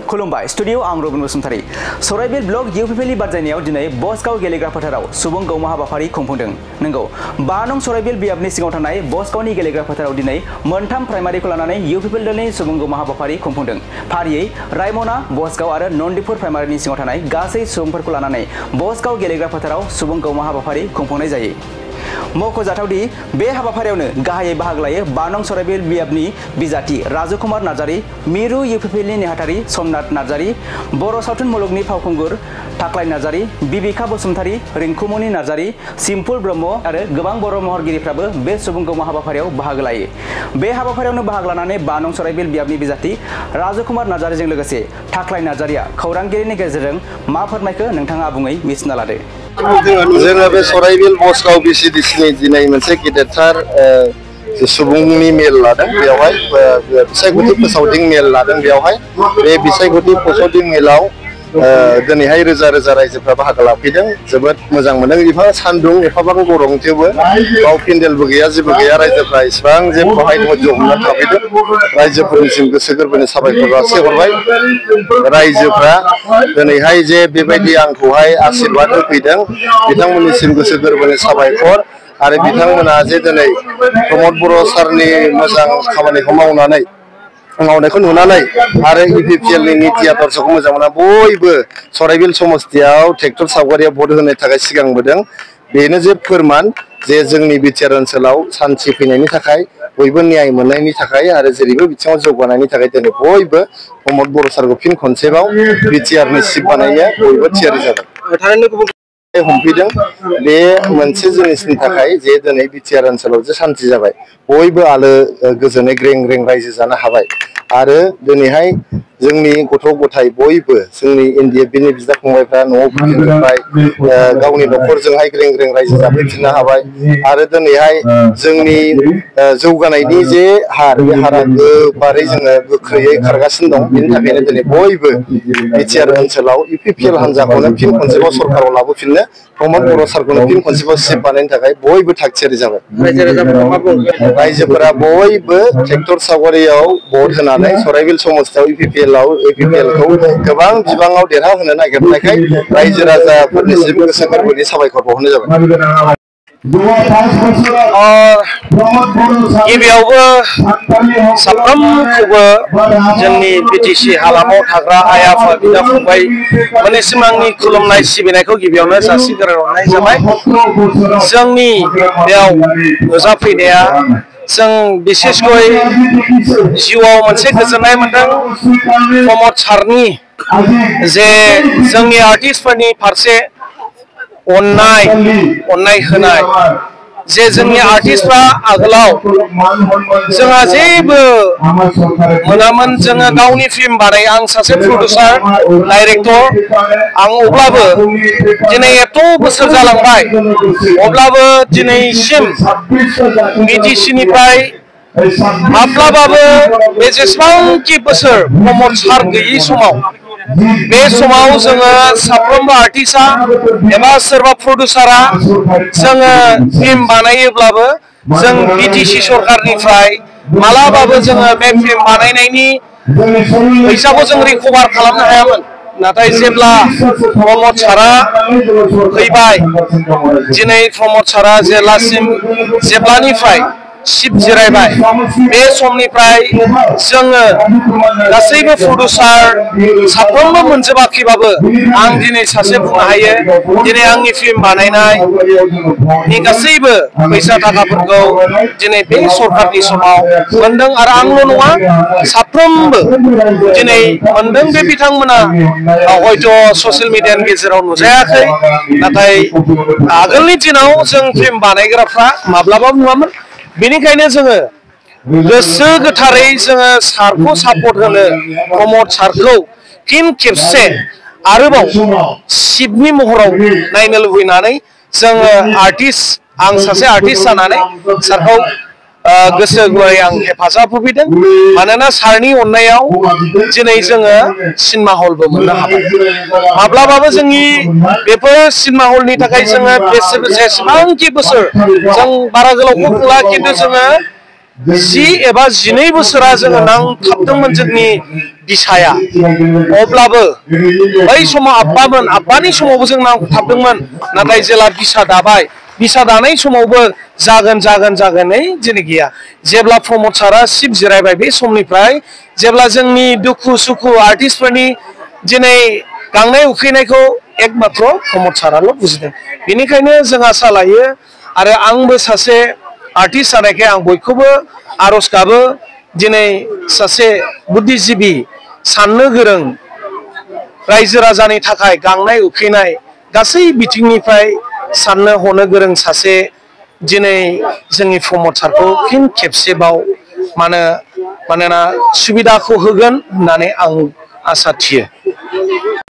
खुलुमबाय स्टुडियो आं Robin Basumatary सराइबिल block इउपिपिएलनि बादायनायाव दिनै बसगाव गेलेग्रा फोथाराव सुबुं गौमा हाबाफारि खुंफुंदों। नंगौ 5 नं सराइबिल बियाबनि सिगाङाव थानाय बसगावनि गेलेग्रा फोथाराव दिनै मोनथाम प्राइमारिखौ लानानै इउपिपिएल दलनि सुबुं गौमा हाबाफारि खुंफुंदों। फारियै रायमना, बसगाव आरो नन्दिपुर प्राइमारिनि सिङाव थानाय गासै सुबुंफोरखौ लानानै बसगाव गेलेग्रा फोथाराव सुबुं गौमा हाबाफारि खुंफुंनाय जायो। मख'जाथावदि बे हाबाफारियावनो गाहायै बाहागो लायो 5 नं सराइबिल बियाबनि बिजाथि राजुकुमार नार्जारी, मिरु इउपिपिएलनि नेहाथारि समनाथ नार्जारी, बर' सावथुन मुलुगनि फावखुंगुर थाख्लाय नार्जारी, बिबिका बसुमतारी, रिंकुमनि नार्जारी, सिम्पुल ब्रह्म आरो गोबां बर' महरगिरिफ्राबो बे सुबुं गौमा हाबाफारियाव बाहागो लायो। बे हाबाफारियावनो बाहागो लानानै 5 नं सराइबिल बियाबनि बिजाथि राजुकुमार नार्जारीजों लोगोसे थाख्लाय नार्जारीया खौरांगिरिनि गेजेरजों मा फोरमायखो नोंथाङा आबुङै मिथिना लादो। जोङो बे सराइबिल बसगाव बिसिडिसिनि दिनै मोनसे गेदेरथार सुबुंनि मेल लादों। बेवहाय बिसायख'थि फोसावदिं मेल लादों। बेवहाय बे बिसायख'थि फोसावदिं मेलाव दिनैहाय रोजा रोजा रायजोफ्रा बाहागो लाफैदों। जोबोद मोजां मोनदों। एफा सान्दुं एफाबां गरम थेवबो बाव पेन्डेलबो गैया, जेबो गैया। रायजोफ्रा इसिबां जे बहाय धैर्य हमनानै थाफैदों। रायजोफोरनिसिम गोसो गोरबोनि साबायखर जासिहरबाय। रायजोफ्रा दिनैहाय जे बेबायदि आंखौहाय आशीर्बाद होफैदों, बिथांमोननिसिम गोसो गोरबोनि साबायखर। आरो बिथांमोना जे दिनै प्रमद बर' सारनि मोजां खामानिखौ मावनायखौ नुनानै आरो इउपिपिएलनि नीति आदर्शखौ मोजां मोना बयबो सराइबिल समस्तियाव ट्रेक्टर सावगारियाव भट होनो थाखाय सिगांबोदों। बेनो जे फोरमान जे जोंनि बिटिआर ओनसोलाव सान्थि फैनायनि थाखाय, बयबो न्याय मोननायनि थाखाय आरो जेरैबो बिथिङाव जौगानायनि थाखाय दिनै बयबो प्रमद बर' सारखौ फिन खनसेबाव बिटिआरनि चिफ बानायनो बयबो थियारि जादों। हमफैदों बे मोनसे जिनिसनि थाखाय जे दिनै बिटिआर ओनसोलाव जे सान्थि जाबाय, बयबो आलो गोजोनै ग्रें ग्रें रायजो जानो हाबाय। आरो दिनैहाय जोंनि गथ' गथाय बयबो जोंनि एनडिएफबिनि बिदा फंबायफ्रा न'आव फैफिनबाय, गावनि न'खरजोंहाय ग्रें ग्रें रायजो जाफैफिननो हाबाय। आरो दिनैहाय जोंनि जौगानायनि जे हार, बे हारा गोबारै जोङो गोख्रैयै खारगासिनो दं। बेनि थाखायनो दिनै बयबो बिटिआर ओनसोलाव इउपिपिएल हान्जाखौनो फिन खनसेबाव सरकाराव लाबोफिननो, प्रमद बर' सारखौनो फिन खनसेबाव चिफ बानायनो थाखाय बयबो थागथियारि जाबाय। रायजोफोरा बयबो ट्रेक्टर सावगारियाव भट होनानै सराइबिल समस्तियाव इउपिपिएलखौ गोबां बिबाङाव देरहाहोनो नागिरनायखाय रायजो राजाफोरनिसिम गोसो गोरबोनि साबायखर बावहरनाय जाबाय। गिबियावबो साफ्रोमखौबो जोंनि बिटिसि हालामाव थाग्रा आइ आफा बिदा फंबाय मोननिसिम आंनि खुलुमनाय सिबिनायखौ गिबियावनो जासिग्रोनाय जाबाय। जोंनि बेयाव नुजाफैनाया जों बिसेसकै जिउआव मोनसे गोजोननाय मोनदों। प्रमद सारनि जे जोंनि आर्टिस्टफोरनि फारसे अननाय होनाय, जे जोंनि आर्टिस्टफ्रा आगोलाव जोंहा जेबो मोनामोन, जोङो गावनि फिल्म बानाय, आं सासे प्रडिउसार डाइरेक्टर, आं अब्लाबो दिनै एथ' बोसोर जालांबाय, अब्लाबो दिनैसिम बिटिसिनिफ्राय माब्लाबाबो बे जेसेबांखि बोसोर प्रमद सार गैयि समाव, बे समाव जोङो साफ्रोमबो आर्टिस्टआ एबा सोरबा प्रडिउसारा जोङो फिल्म बानायोब्लाबो जों बिटिसि सरकारनिफ्राय मालाबाबो जोङो बे फिल्म बानायनायनि फैसाखौ जों रिकभार खालामनो हायामोन। नाथाय जेब्ला प्रमद सारा फैबाय, दिनै प्रमद सारा जेब्लानिफ्राय चिफ जिरायबाय, बे समनिफ्राय जोङो गासैबो प्रडिउसार साफ्रोमबो मोनजोबाखैबाबो आं दिनै सासे बुंनो हायो, दिनै आंनि फिल्म बानायनायनि गासैबो फैसा थाखाफोरखौ दिनै बे सरकारनि समाव मोनदों। आरो आंल' नङा, साफ्रोमबो दिनै मोनदों। बे बिथांमोना हयथ' ससियेल मिडियानि गेजेराव नुजायाखै, नाथाय आगोलनि दिनाव जों फिल्म बानायग्राफ्रा माब्लाबाबो नुवामोन। बेनिखायनो जोङो गोसो गोथारै जोङो सारखौ सापर्ट होनो, प्रमद सारखौ फिन खेबसे आरोबाव चिफनि महराव नायनो लुबैनानै जोङो आं सासे आर्टिस्ट जानानै सारखौ गोसो गुवारै आं हेफाजाब होफैदों। मानोना सारनि अननायाव दिनै जोङो सिनेमा हलबो मोननो हाबाय। माब्लाबाबो जोंनि बेफोर सिनेमा हलनि थाखाय जोङो जेसेबांखि बोसोर, जों बारा गोलावखौ बुंला, खिन्थु जोङो 10 एबा 12 बोसोरा जोङो नांथाबदोंमोन जोंनि बिसाया अब्लाबो बै समाव आब्बानि समावबो जों नांथाबदोंमोन नाथाय जेला बिसा दाबाय बिसा दानाय समावबो जागोनै दिनै गैया जेब्ला प्रमद सारा सिप जिरायबाय बे समनिफ्राय जेब्ला जोंनि दुखु सुखु आर्टिस्टफोरनि दिनै गांनाय उखैनायखौ एकमात्र प्रमद साराल' बुजिदों बेनिखायनो जों आसा लायो आरो आंबो सासे आर्टिस्ट जानायखाय आं बयखौबो आरज गाबो दिनै सासे बुद्धिजीबी साननो गोरों रायजो राजानि थाखाय गांनाय उखैनाय गासै बिथिंनिफ्राय साननो हनो गोरों सासे दिनै जोंनि प्रमद सारखौ फिन खेबसेबाव मानोना सुबिदाखौ होगोन होननानै आं आसा थियो।